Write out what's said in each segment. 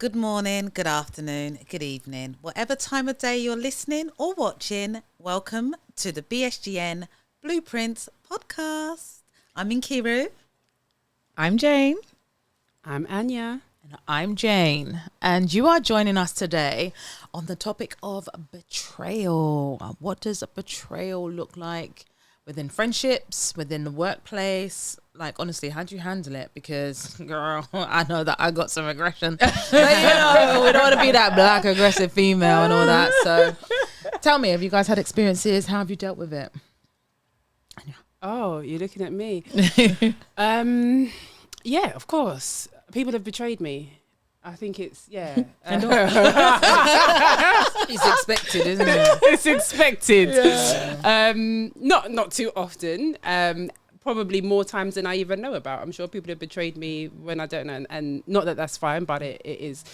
good morning, good afternoon, good evening. Whatever time of day you're listening or watching, welcome to the BSGN Blueprints podcast. I'm Nkiru. I'm Jane. I'm Anya. And I'm Jane. And you are joining us today on the topic of betrayal. What does a betrayal look like within friendships, within the workplace? Like, honestly, how do you handle it? Because, girl, I know that I got some aggression. But, we don't want to be that black aggressive female and all that. So tell me, have you guys had experiences? How have you dealt with it? Oh, you're looking at me. Yeah, of course. People have betrayed me. I think it's, yeah. It's expected, isn't it? It's expected. Yeah. Not too often. Probably more times than I even know about. I'm sure people have betrayed me when I don't know. And not that that's fine, but it is.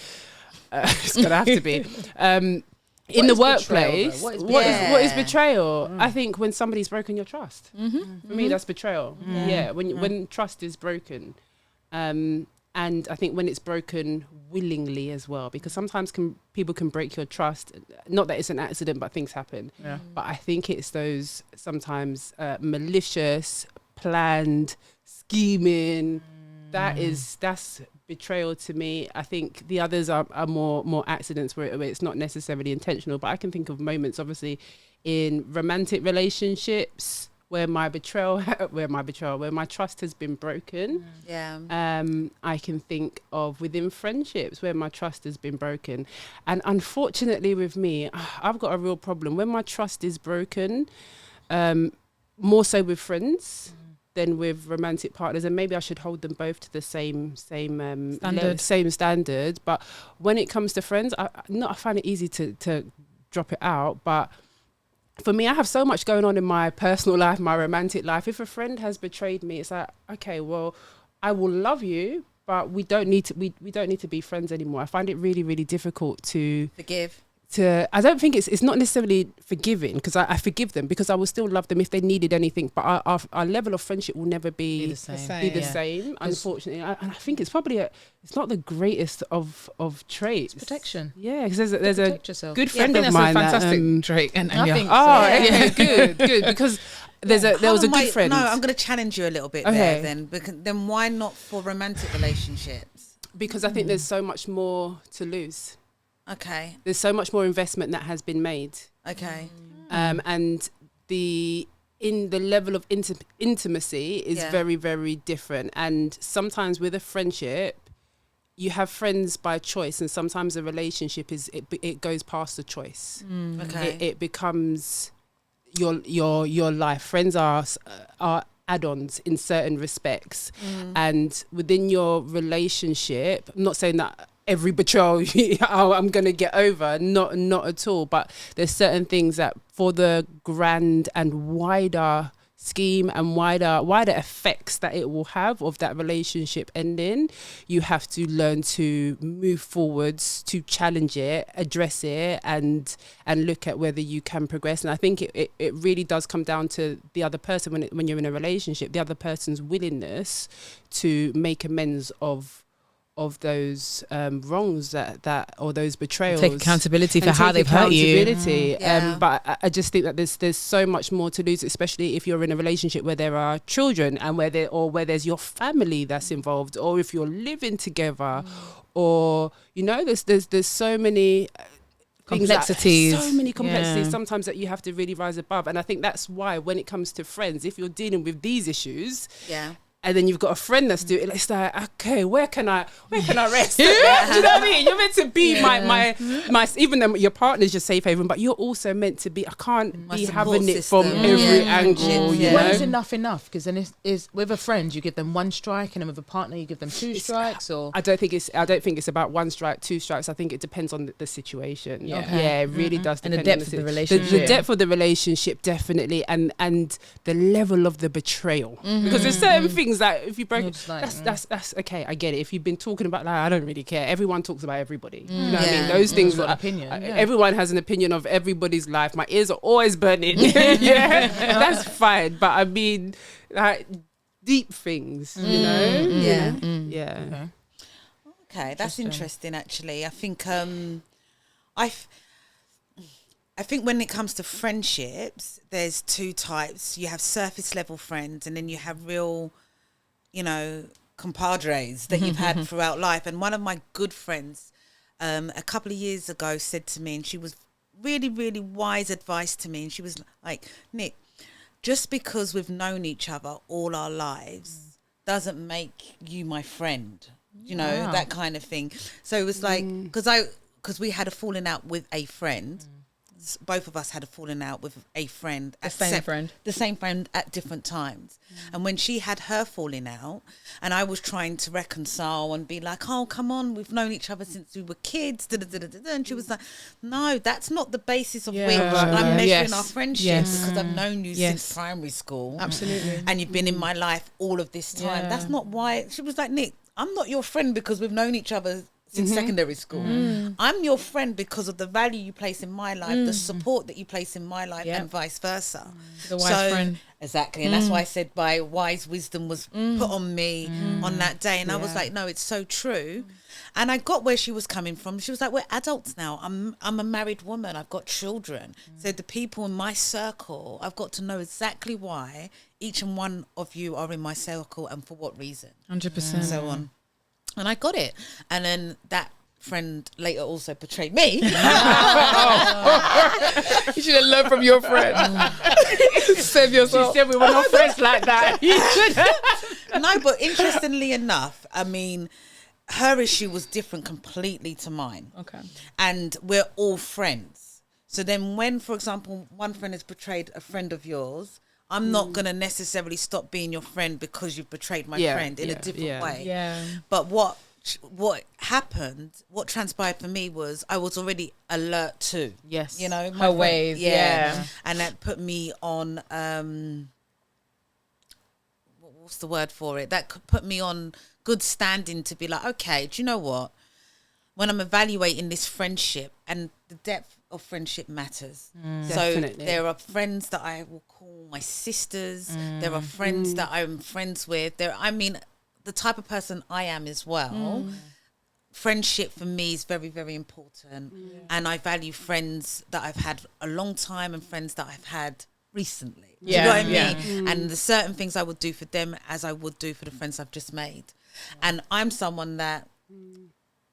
It's going to have to be. In the workplace, what is betrayal? I think when somebody's broken your trust. For me, that's betrayal. Yeah, when trust is broken. And I think when it's broken willingly as well, because sometimes people can break your trust. Not that it's an accident, but things happen. Yeah. But I think it's those sometimes malicious, planned, scheming. That's betrayal to me. I think the others are more accidents where it's not necessarily intentional. But I can think of moments, obviously, in romantic relationships where my trust has been broken. I can think of within friendships where my trust has been broken. And unfortunately with me, I've got a real problem. When my trust is broken, more so with friends than with romantic partners, and maybe I should hold them both to the same standard. But when it comes to friends, I find it easy to drop it out, but for me, I have so much going on in my personal life, my romantic life. If a friend has betrayed me, it's like, okay, well, I will love you, but we don't need to be friends anymore. I find it really, really difficult to Forgive. I don't think it's not necessarily forgiving, because I forgive them because I will still love them if they needed anything, but our level of friendship will never be the same, unfortunately. And I think it's probably it's not the greatest of traits. It's protection. Yeah, because there's a yourself. good friend of mine. That's a fantastic trait. And I think okay, good. Because there was a good friend. No, I'm going to challenge you a little bit there then. Because then why not for romantic relationships? Because I think there's so much more to lose. Okay. There's so much more investment that has been made. Okay. And the level of intimacy is very, very different. And sometimes with a friendship, you have friends by choice, and sometimes a relationship it goes past the choice. Okay. It becomes your life. Friends are add-ons in certain respects, and within your relationship, I'm not saying that every betrayal I'm going to get over, not at all, but there's certain things that for the grand and wider scheme and wider effects that it will have of that relationship ending, you have to learn to move forwards, to challenge it, address it, and look at whether you can progress. And I think it really does come down to the other person when you're in a relationship, the other person's willingness to make amends of those wrongs that or those betrayals, take accountability for how they've hurt you. But I just think that there's so much more to lose, especially if you're in a relationship where there are children and where there's your family that's involved, or if you're living together, or there's so many complexities. Sometimes that you have to really rise above. And I think that's why when it comes to friends, if you're dealing with these issues, and then you've got a friend that's doing it, it's like, okay, where can I rest? Do you know what I mean? You're meant to be my even though your partner's your safe haven, but you're also meant to be, I can't be having it from every angle. When is enough? Because then is with a friend you give them one strike, and then with a partner you give them two strikes. Or I don't think it's about one strike, two strikes. I think it depends on the situation. Yeah, it really does depend. And the depth of the relationship. The depth of the relationship, definitely, and the level of the betrayal. Because there's certain things that if you broke it, that's okay. I get it. If you've been talking about I don't really care. Everyone talks about everybody. You know what I mean? Those things. Everyone has an opinion of everybody's life. My ears are always burning. That's fine. But I mean, like deep things. You know. Okay. Okay, that's interesting. Actually, I think I think when it comes to friendships, there's two types. You have surface level friends, and then you have real, compadres that you've had throughout life. And one of my good friends, a couple of years ago, said to me, and she was really, really wise advice to me. And she was like, Nick, just because we've known each other all our lives doesn't make you my friend. Wow. That kind of thing. So it was like, because we had a falling out with a friend. Both of us had a falling out with a friend. The same friend at different times. And when she had her falling out, and I was trying to reconcile and be like, oh, come on, we've known each other since we were kids. And she was like, no, that's not the basis of which I'm measuring our friendship because I've known you since primary school. Absolutely. And you've been in my life all of this time. Yeah. That's not why. She was like, Nick, I'm not your friend because we've known each other since secondary school. I'm your friend because of the value you place in my life, the support that you place in my life, and vice versa. The wise friend. Exactly. And that's why I said by wise wisdom was put on me on that day. And I was like, no, it's so true. And I got where she was coming from. She was like, we're adults now. I'm a married woman. I've got children. So the people in my circle, I've got to know exactly why each and one of you are in my circle and for what reason. 100%. And so on. And I got it. And then that friend later also betrayed me. You should have learned from your friend. Save yourself. She said we were not friends like that. You should. No, but interestingly enough, I mean, her issue was different completely to mine. Okay. And we're all friends. So then when, for example, one friend has betrayed a friend of yours, I'm not going to necessarily stop being your friend because you've betrayed my friend in a different way. Yeah. But what happened, what transpired for me was I was already alert to. Yes. Her ways. Yeah. And that put me on, what's the word for it? That could put me on good standing to be like, okay, do you know what? When I'm evaluating this friendship, and the depth of friendship matters. So Definitely. there are friends that I will call my sisters. There are friends that I'm friends with. The type of person I am as well. Friendship for me is very, very important. And I value friends that I've had a long time and friends that I've had recently. Do you know what I mean? And there's certain things I would do for them as I would do for the friends I've just made. And I'm someone that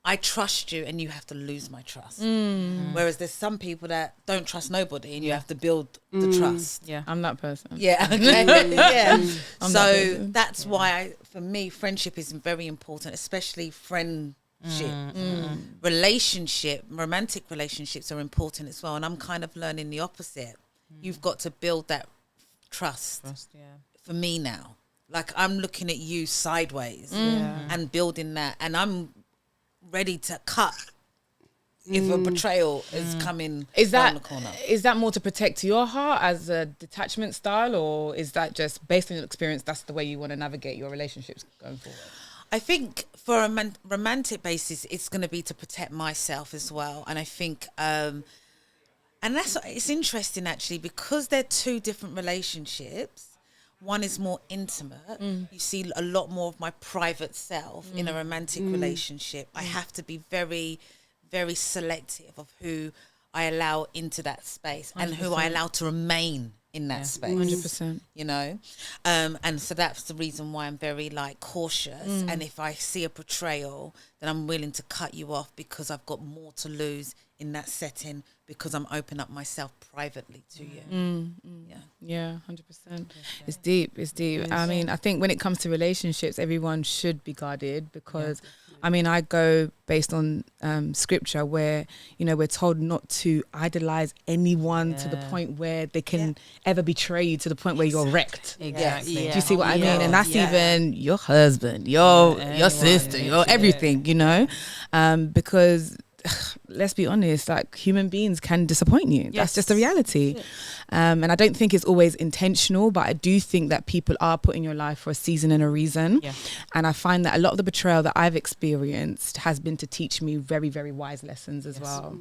I trust you and you have to lose my trust. Whereas there's some people that don't trust nobody and you have to build the trust. Yeah. I'm that person. Yeah, okay. Yeah. I'm So that person. that's why, for me, friendship is very important, especially friendship. Romantic relationships are important as well. And I'm kind of learning the opposite. You've got to build that trust for me now. Like I'm looking at you sideways and building that. And I'm ready to cut if a betrayal is coming down the corner. Is that more to protect your heart as a detachment style, or is that just based on your experience, that's the way you want to navigate your relationships going forward? I think for a romantic basis, it's going to be to protect myself as well. And I think, and it's interesting actually, because they're two different relationships. One is more intimate. You see a lot more of my private self in a romantic relationship. I have to be very, very selective of who I allow into that space 100%. And who I allow to remain in that space. 100%. And so that's the reason why I'm very cautious. And if I see a betrayal, then I'm willing to cut you off because I've got more to lose in that setting because I'm opening up myself privately to you. Yeah, 100%. It's deep. I mean, I think when it comes to relationships, everyone should be guarded because, I mean, I go based on scripture where, we're told not to idolize anyone to the point where they can ever betray you to the point where you're wrecked. Exactly. Do you see what I mean? And that's even your husband, your sister, your everything, because let's be honest, human beings can disappoint you. That's just the reality. And I don't think it's always intentional, but I do think that people are put in your life for a season and a reason. And I find that a lot of the betrayal that I've experienced has been to teach me very, very wise lessons as well.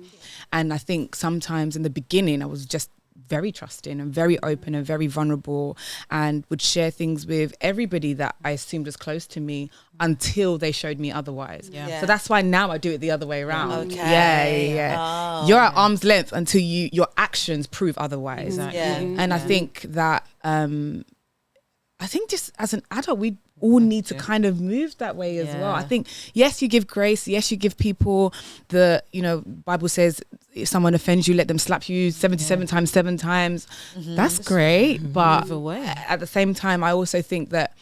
And I think sometimes in the beginning I was just very trusting and very open and very vulnerable, and would share things with everybody that I assumed was close to me until they showed me otherwise. Yeah. So that's why now I do it the other way around. Okay. Yeah. Oh. You're at arm's length until your actions prove otherwise. Exactly. Yeah. And I think that I think just as an adult, we all need to kind of move that way as well. I think, yes, you give grace. Yes, you give people Bible says if someone offends you, let them slap you 77 times, 7 times. That's great. But at the same time, I also think that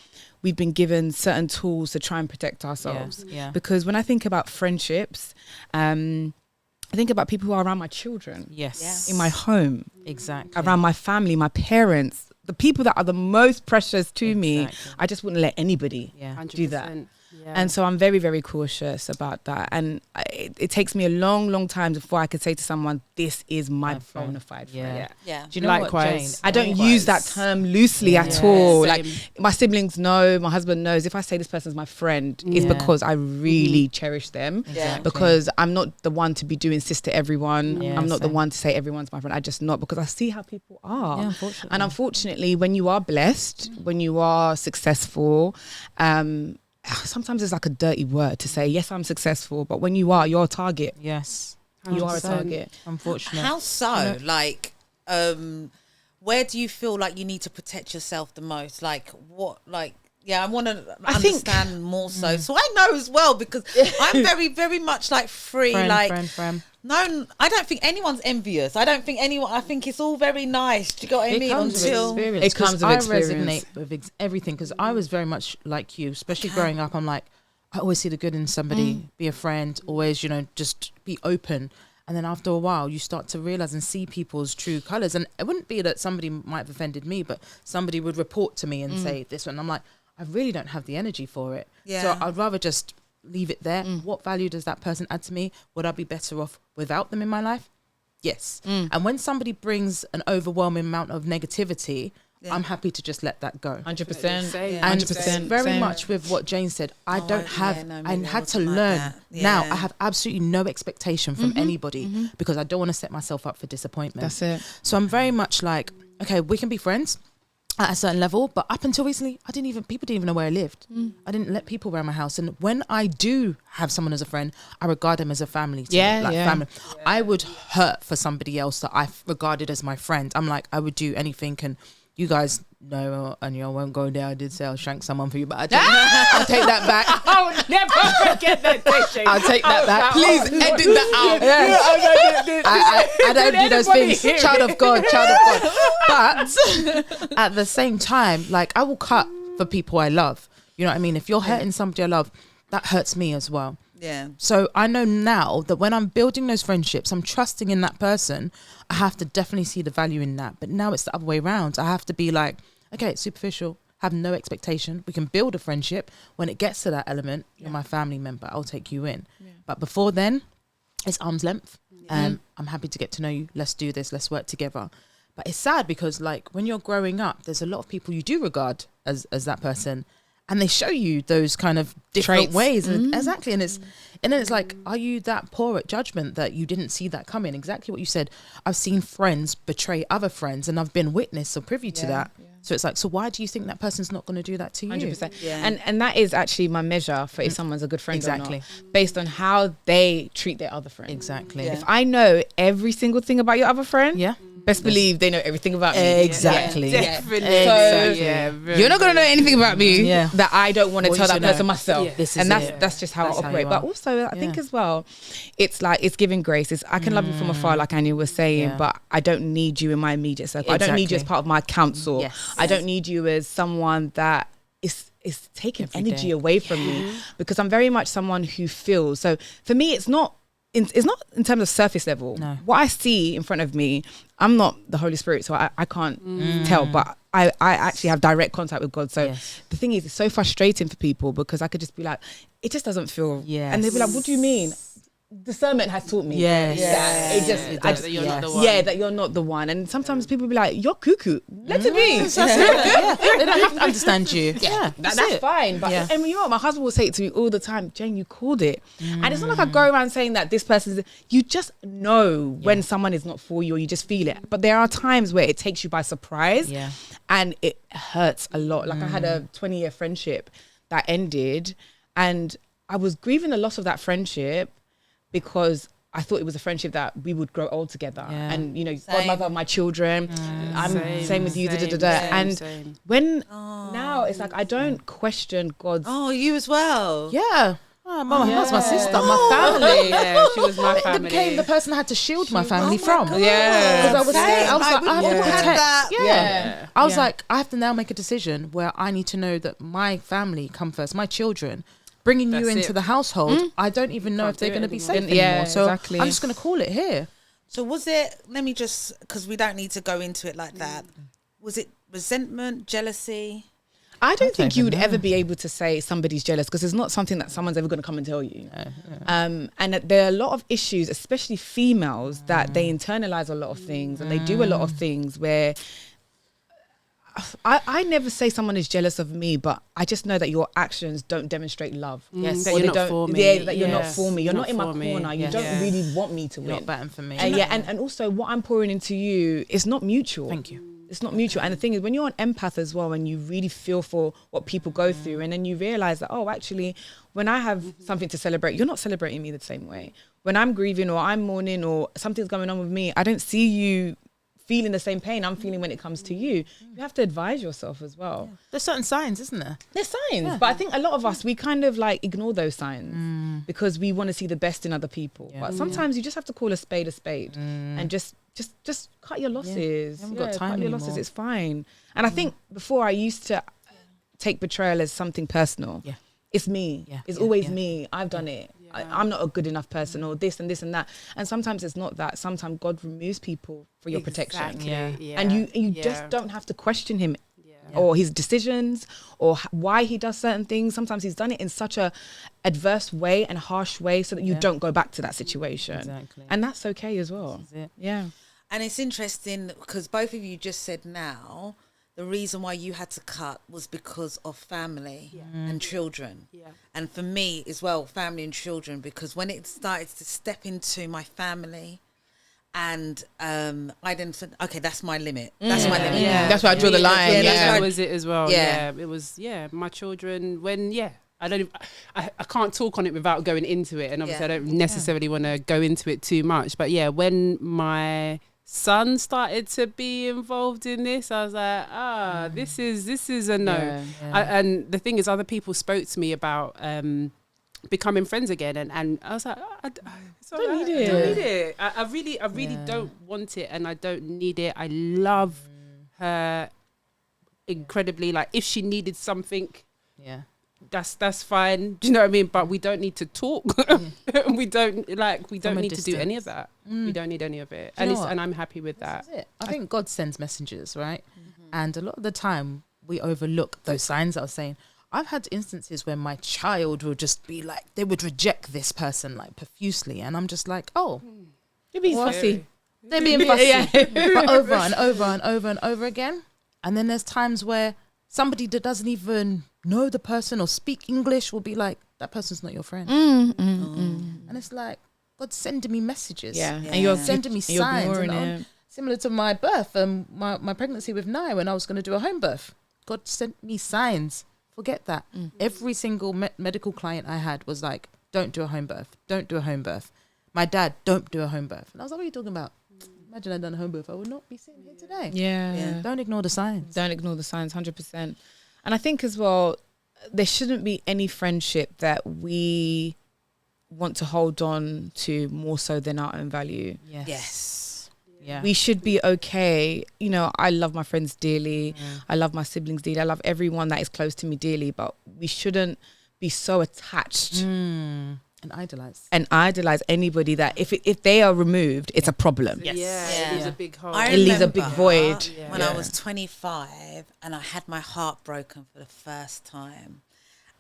we've been given certain tools to try and protect ourselves. Because when I think about friendships, I think about people who are around my children. Yes. In my home. Exactly. Around my family, my parents. The people that are the most precious to me, I just wouldn't let anybody do that. Yeah. And so I'm very, very cautious about that. And it takes me a long, long time before I could say to someone, this is my bona fide friend. Yeah. Do you know Likewise. what, Jane? I don't use that term loosely at all. Like my siblings know, my husband knows, if I say this person's my friend, it's because I really cherish them. Because I'm not the one to be doing sister everyone. I'm not the one to say everyone's my friend. I just not, because I see how people are. Yeah, unfortunately. And unfortunately, when you are blessed, when you are successful, sometimes it's like a dirty word to say, yes, I'm successful, but when you're a target. Yes. You are a target. Unfortunately. How so? Like, where do you feel like you need to protect yourself the most? Like, what, like, I want to understand more so. So I know as well, because I'm very, very much like free. Friend. No, I don't think anyone's envious. I think it's all very nice. Do you get what I mean? It comes with experience. I resonate with everything, because I was very much like you, especially growing up. I'm like, I always see the good in somebody, be a friend, always, just be open. And then after a while, you start to realize and see people's true colors. And it wouldn't be that somebody might have offended me, but somebody would report to me and say this one. I'm like, I really don't have the energy for it. So I'd rather just leave it there. What value does that person add to me? Would I be better off without them in my life? Yes. And when somebody brings an overwhelming amount of negativity, I'm happy to just let that go. 100%. And 100%. very much with what Jane said, I had to learn. Now I have absolutely no expectation from anybody, because I don't want to set myself up for disappointment. That's it. So I'm very much like, okay, we can be friends at a certain level, but up until recently, people didn't even know where I lived. I didn't let people around my house. And when I do have someone as a friend, I regard them as a family to me, family. I would hurt for somebody else that I regarded as my friend. I'm like, I would do anything, and you guys know, and you won't go there. I did say I'll shank someone for you, but I'll take that back. I would never forget that day. I'll take that back. Please edit that out. I don't do those things. Child of God. But at the same time, like, I will cut for people I love. You know what I mean? If you're hurting somebody I love, that hurts me as well. Yeah. So I know now that when I'm building those friendships, I'm trusting in that person. I have to definitely see the value in that. But now it's the other way around. I have to be like, okay, it's superficial. Have no expectation. We can build a friendship. When it gets to that element, you're my family member. I'll take you in. But before then, it's arm's length. I'm happy to get to know you. Let's do this. Let's work together. But it's sad because, like, when you're growing up, there's a lot of people you do regard as that person. And they show you those kind of different ways. Exactly. And then it's like, are you that poor at judgment that you didn't see that coming? Exactly what you said. I've seen friends betray other friends, and I've been witness or privy to that. So it's like, so why do you think that person's not going to do that to you? 100%. And that is actually my measure for if someone's a good friend or not, based on how they treat their other friend. Exactly. If I know every single thing about your other friend, best believe they know everything about me. Exactly. Definitely. So you're not going to know anything about me that I don't want to tell that person myself. This is and that's just how I operate. But also, I think as well, it's like, it's giving grace. I can love you from afar, like Anya was saying, but I don't need you in my immediate circle. I don't need you as part of my council. I don't need you as someone that is taking energy away from me, because I'm very much someone who feels. So for me, it's not in terms of surface level. No. What I see in front of me, I'm not the Holy Spirit, so I can't tell, but I actually have direct contact with God. So the thing is, it's so frustrating for people, because I could just be like, it just doesn't feel, and they'd be like, what do you mean? discernment has taught me. Yes. That it just, It I does, just you're not the one. yeah, that you're not the one. And sometimes people be like, "You're cuckoo. Let it be." They don't have to understand you. Yeah, That's it. fine. But Yeah. and you know what? My husband will say it to me all the time, Jane, you called it. And it's not like I go around saying that this person you just know when someone is not for you or you just feel it. But there are times where it takes you by surprise and it hurts a lot. Like I had a 20-year friendship that ended and I was grieving the loss of that friendship because I thought it was a friendship that we would grow old together. Yeah. And, you know, godmother of my children. I'm same with you. And same. when now it's like I don't question God's. Oh, you as well. Yeah. Oh, mama, that's my sister, my family. Yeah, she was my It family. became the person I had to shield my family my from. God. Yeah. Because I was scared. I was like, I have to wouldn't have protect. that. Yeah. I was like, I have to now make a decision where I need to know that my family come first, my children. Bringing you That's into it. the household, I don't even know can't if they're do it going to be anymore. safe Yeah, anymore. So exactly. I'm just going to call it here. So was it, let me just, because we don't need to go into it like that. Was it resentment, jealousy? I don't think you even would know. ever be able to say somebody's jealous because it's not something that someone's ever going to come and tell you. And that there are a lot of issues, especially females, that they internalize a lot of things and they do a lot of things where I never say someone is jealous of me, but I just know that your actions don't demonstrate love. Yes, Or that they you're not don't- for me. Yeah, that you're not Yes, for me. You're not in my for me. corner. You Yes. don't Yeah. really want me to You're win. not batting for me. And also what I'm pouring into you is not mutual. Thank you. It's not mutual. And the thing is, when you're an empath as well, and you really feel for what people go through, and then you realize that, oh, actually, when I have something to celebrate, you're not celebrating me the same way. When I'm grieving or I'm mourning or something's going on with me, I don't see you feeling the same pain I'm feeling when it comes to you. You have to advise yourself as well. There's certain signs, isn't there? There's signs, but I think a lot of us, we kind of like ignore those signs because we want to see the best in other people. Yeah. But sometimes you just have to call a spade and just cut your losses. You haven't got time cut your losses. anymore. It's fine. And I think before I used to take betrayal as something personal. Yeah. It's me. Yeah. It's Yeah. always Yeah. me. I've done it. I'm not a good enough person or this and this and that. And sometimes it's not that. Sometimes God removes people for your protection. Exactly. Yeah. And you Yeah. just don't have to question him Yeah. or his decisions or why he does certain things. Sometimes he's done it in such a adverse way and harsh way so that you Yeah. don't go back to that situation. Exactly. And that's okay as well. This is it. Yeah. And it's interesting because both of you just said now the reason why you had to cut was because of family and children. Yeah. And for me as well, family and children, because when it started to step into my family and I then said, okay, that's my limit. That's my limit. Yeah. That's where I draw the line. Yeah, that's that right. was it as well. Yeah. Yeah, it was. Yeah, my children. When I can't talk on it without going into it, and obviously Yeah. I don't necessarily want to go into it too much. But yeah, when my son started to be involved in this, I was like, this is a no. Yeah. And the thing is, other people spoke to me about becoming friends again, and I was like, I don't need it. I really don't want it, and I don't need it. I love her incredibly. Like, if she needed something, Yeah. that's fine. Do you know what I mean? But we don't need to talk. we don't need to do any of that. We don't need any of it. Do you know what? And I'm happy with that. This is it. I think God sends messengers, right? And a lot of the time we overlook those signs. I was saying, I've had instances where my child will just be like, they would reject this person like profusely. And I'm just like, oh, You're being fussy. they're being fussy. But over and over and over and over again. And then there's times where somebody that doesn't even know the person or speak English will be like, that person's not your friend. And it's like, God's sending me messages. Yeah. Yeah. And you're Sending me you're signs. ignoring And it. similar to my birth and my pregnancy with Nai when I was going to do a home birth. God sent me signs. Forget that. Every single medical client I had was like, don't do a home birth. Don't do a home birth. My dad, don't do a home birth. And I was like, what are you talking about? Imagine I'd done a home birth. I would not be sitting here today. Yeah. Don't ignore the signs. Don't ignore the signs, 100%. And I think as well, there shouldn't be any friendship that we want to hold on to more so than our own value. Yes. Yeah. We should be okay. You know, I love my friends dearly. I love my siblings dearly. I love everyone that is close to me dearly, but we shouldn't be so attached And idolize. and idolize anybody that if they are removed, it's a problem. Yeah, Yeah. it is a big hole. I It leaves a remember big void. when Yeah. I was 25 and I had my heart broken for the first time.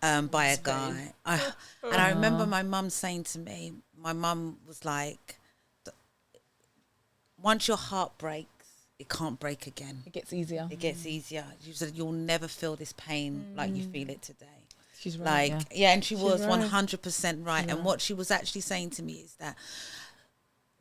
by a guy. And I remember my mum saying to me, my mum was like, once your heart breaks, it can't break again. It gets easier. It gets easier. She said, you'll never feel this pain like you feel it today. She's right. Like, and she was 100% right. And what she was actually saying to me is that,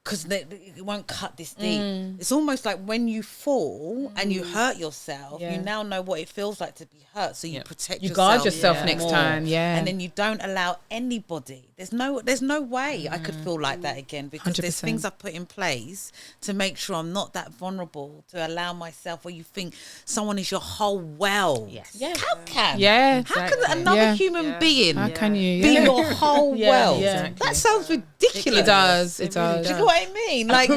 because it won't cut this deep. It's almost like when you fall and you hurt yourself, you now know what it feels like to be hurt. So you protect yourself. You guard yourself next time, And then you don't allow anybody. There's no way I could feel like that again, because there's 100%. things I've put in place to make sure I'm not that vulnerable, to allow myself where you think someone is your whole world. Yes. Yeah. How can? Yeah. How can another human being How can you? be your whole world? Yeah. That sounds ridiculous. It does. It does. Do you know what I mean? Like,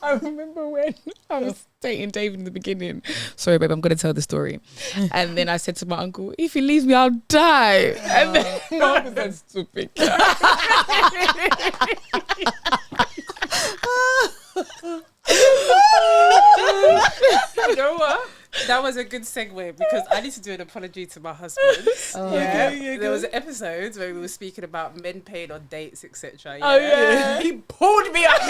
I remember when I was dating David in the beginning. Sorry, babe, I'm going to tell the story. And then I said to my uncle, if he leaves me, I'll die. And then my uncle said, stupid. You know what? That was a good segue, because I need to do an apology to my husband. There was an episode where we were speaking about men paying on dates, etc. He pulled me up.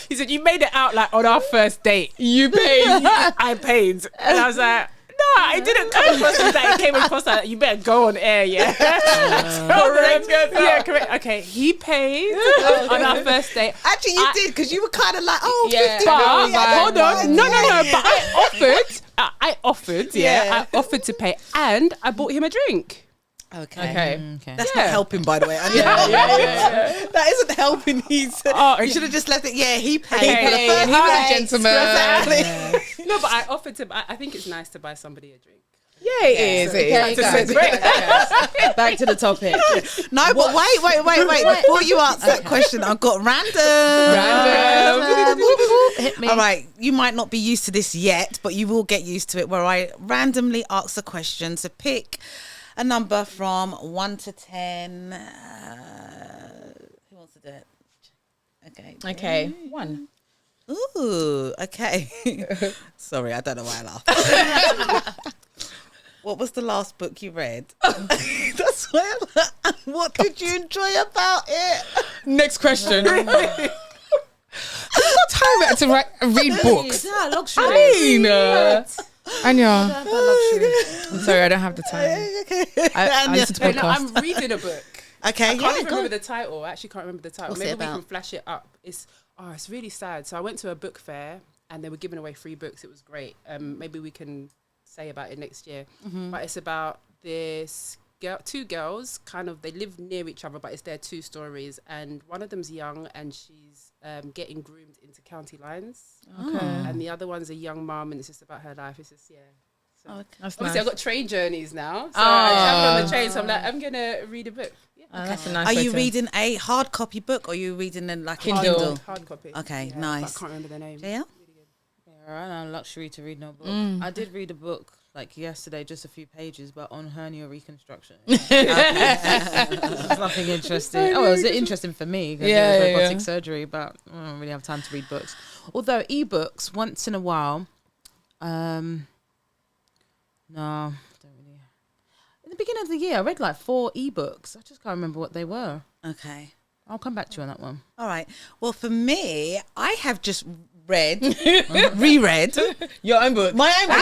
He said, you made it out like on our first date. You paid. I paid. And I was like, no, I didn't come across as that. It came across like, you better go on air, correct. Okay, he paid on our first date. actually, you did, because you were kind of like, oh, 50. But hold on, no. But I offered to pay, and I bought him a drink. Okay. Okay. That's not helping, by the way. That isn't helping. You should have just left it. Yeah, he paid. And he was a gentleman. Exactly. No, but I offered to. I think it's nice to buy somebody a drink. Yeah, it is. Back to the topic. No, but wait. Before you answer that question, I've got random. Hit me. All right, you might not be used to this yet, but you will get used to it, where I randomly ask a question. So pick a number from 1 to 10. Who wants to do it? Okay. 1. Ooh, okay. Sorry, I don't know why I laughed. What was the last book you read? That's why what did you enjoy about it? Next question. I've got time to read books. Yeah, luxury. I mean, Anya. Luxury. I'm sorry, I don't have the time. Okay. I listen to No, podcasts. I'm reading a book. Okay, I can't even remember the title. I actually can't remember the title. What's Maybe it we about? can flash it up. It's really sad. So I went to a book fair and they were giving away free books. It was great. Maybe we can say about it next year. But it's about this girl, 2 girls, kind of, they live near each other, but it's their 2 stories. And one of them's young and she's getting groomed into county lines. Okay. And the other one's a young mum and it's just about her life. It's just, So That's obviously, nice. I've got train journeys now. So I travel on the train. So I'm like, I'm going to read a book. That's a nice Are way you to- reading a hard copy book, or are you reading in like a Kindle. Kindle? Hard copy. Okay, But nice. I can't remember the name. Yeah. I don't know, luxury to read no book. I did read a book like yesterday, just a few pages, but on hernia reconstruction. It's nothing interesting. Oh, it was interesting for me because it was robotic surgery, but I don't really have time to read books. Although ebooks, once in a while, no, don't really. In the beginning of the year, I read like 4 ebooks. I just can't remember what they were. Okay. I'll come back to you on that one. All right. Well, for me, I have just reread Your own book. my own book.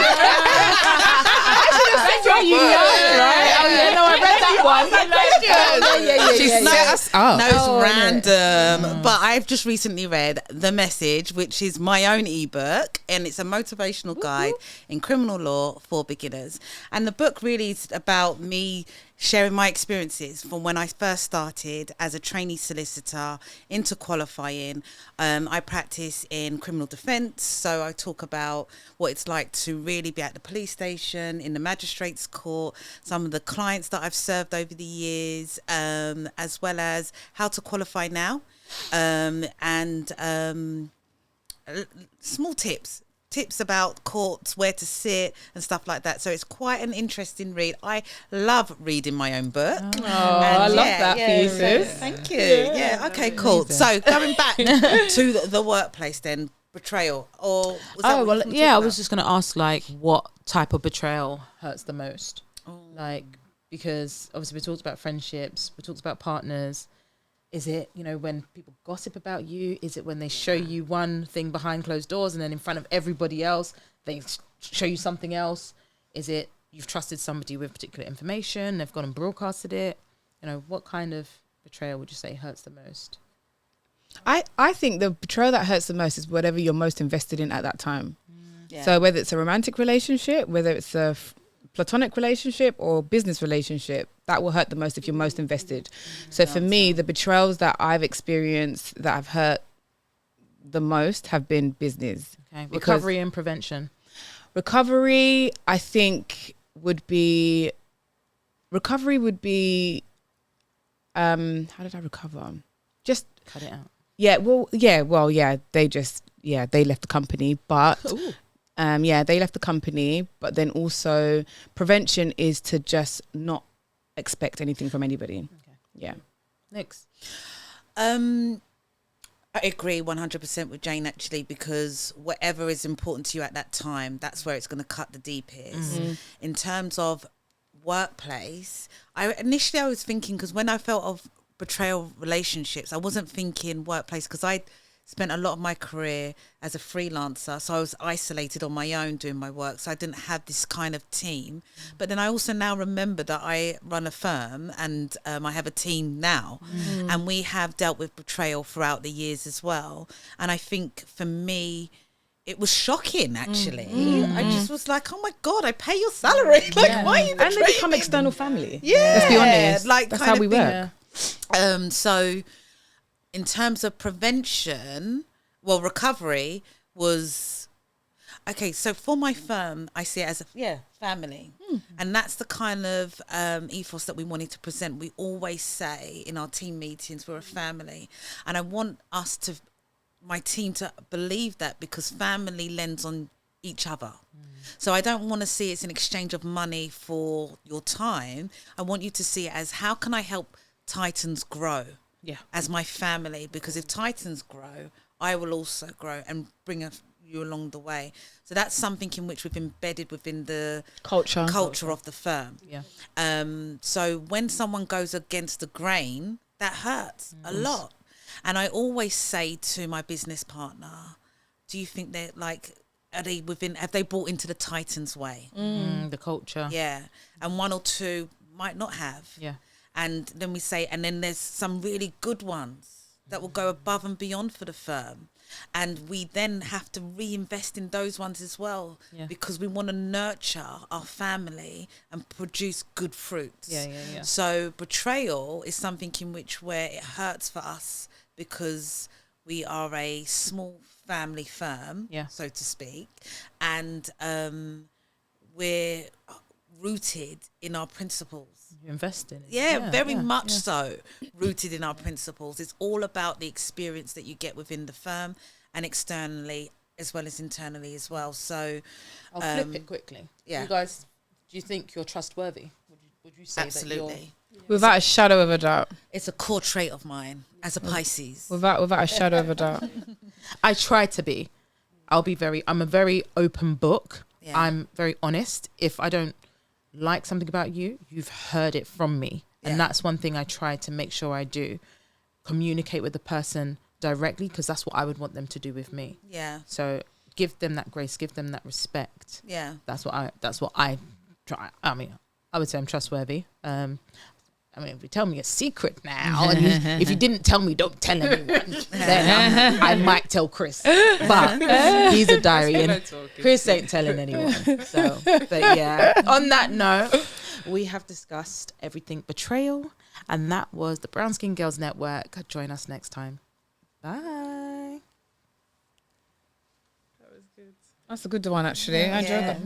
I read that one. She set us up. No, it's random. But I've just recently read The Message, which is my own ebook, and it's a motivational guide in criminal law for beginners. And the book really is about me sharing my experiences from when I first started as a trainee solicitor into qualifying. I practice in criminal defence, so I talk about what it's like to really be at the police station, in the magistrate's court, some of the clients that I've served over the years, as well as how to qualify now, and small tips about courts, where to sit and stuff like that. So it's quite an interesting read. I love reading my own book. I love that for you, sis. Thank you. Yeah, okay, cool. So going back to the workplace then, betrayal, or was that Oh, what well, you were yeah, I talking was just going to ask, like, what type of betrayal hurts the most? Like, because obviously we talked about friendships, we talked about partners. Is it, you know, when people gossip about you? Is it when they show you one thing behind closed doors and then in front of everybody else they show you something else? Is it you've trusted somebody with particular information, they've gone and broadcasted it? You know, what kind of betrayal would you say hurts the most? I think the betrayal that hurts the most is whatever you're most invested in at that time. Yeah. So whether it's a romantic relationship, whether it's a platonic relationship or business relationship, that will hurt the most if you're most invested. So for me, the betrayals that I've experienced that have hurt the most have been business. Okay. Recovery and prevention. Recovery, I think, would be how did I recover? Just cut it out. They left the company, but they left the company, but then also prevention is to just not expect anything from anybody. Okay. Yeah. Next. I agree 100% with Jane, actually, because whatever is important to you at that time, that's where it's going to cut the deepest. In terms of workplace, I was thinking, because when I felt of betrayal relationships, I wasn't thinking workplace, because I spent a lot of my career as a freelancer, so I was isolated on my own doing my work, so I didn't have this kind of team. But then I also now remember that I run a firm, and I have a team now, and we have dealt with betrayal throughout the years as well. And I think for me, it was shocking, actually. I just was like, oh my God, I pay your salary. Like, why are you betraying And they become me? external family. Yeah. Let's be honest. Like, that's kind how of we thing. work. So in terms of prevention, recovery was, okay, so for my firm, I see it as a family. And that's the kind of ethos that we wanted to present. We always say in our team meetings, we're a family. And I want my team to believe that, because family lends on each other. So I don't want to see it's an exchange of money for your time. I want you to see it as, how can I help Titans grow as my family? Because if Titans grow, I will also grow and bring you along the way. So that's something in which we've embedded within the culture of the firm. So when someone goes against the grain, that hurts a lot. And I always say to my business partner, do you think they're like, have they bought into the Titans way? The culture. Yeah. And one or two might not have. Yeah. And then we say, and then there's some really good ones that will go above and beyond for the firm. And we then have to reinvest in those ones as well, because we want to nurture our family and produce good fruits. Yeah. So betrayal is something in which where it hurts for us, because we are a small family firm, so to speak, and we're rooted in our principles. You invest in it. Yeah, very much so rooted in our principles. It's all about the experience that you get within the firm and externally as well as internally as well. So I'll flip it quickly. Yeah. You guys, do you think you're trustworthy? Would you say absolutely. Without a shadow of a doubt. It's a core trait of mine as a Pisces. Without a shadow of a doubt. I try to be. I'm a very open book. Yeah. I'm very honest. If I don't like something about you, you've heard it from me. And that's one thing I try to make sure I do. Communicate with the person directly, because that's what I would want them to do with me. Yeah. So give them that grace, give them that respect. Yeah. That's what I try. I mean, I would say I'm trustworthy. If you tell me a secret now, and if you didn't tell me, don't tell anyone. Then I might tell Chris, but he's a diary, and Chris ain't telling anyone. So, but yeah. On that note, we have discussed everything betrayal, and that was the Brown Skin Girls Network. Join us next time. Bye. That's a good one, actually. I enjoyed that.